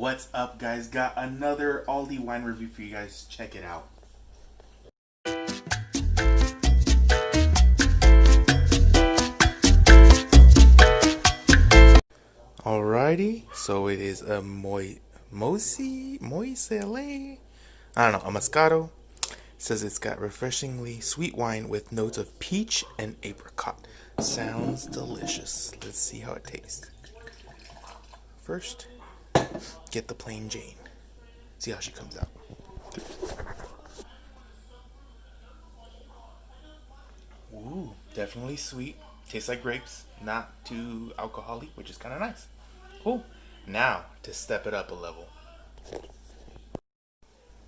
What's up, guys? Got another Aldi wine review for you guys. Check it out. Alrighty, so it is a Moiselle. I don't know, a Moscato. It says it's got refreshingly sweet wine with notes of peach and apricot. Sounds delicious. Let's see how it tastes. First, get the plain Jane. See how she comes out. Ooh, definitely sweet. Tastes like grapes, not too alcoholic, which is kind of nice. Cool. Now, to step it up a level.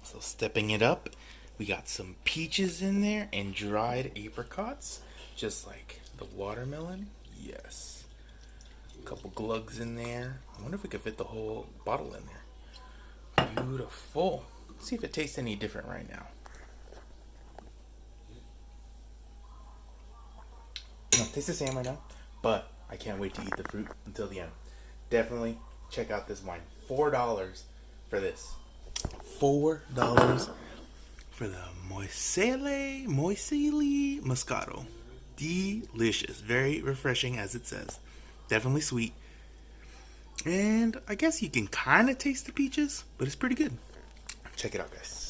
So stepping it up, we got some peaches in there and dried apricots, just like the watermelon. Yes. A couple glugs in there. I wonder if we could fit the whole bottle in there. Beautiful. Let's see if it tastes any different right now. No, it tastes the same right now, but I can't wait to eat the fruit until the end. Definitely check out this wine. $4 for this. $4 for the Moiselle Moscato. Delicious. Very refreshing, as it says. Definitely sweet. And I guess you can kind of taste the peaches, but it's pretty good. Check it out, guys.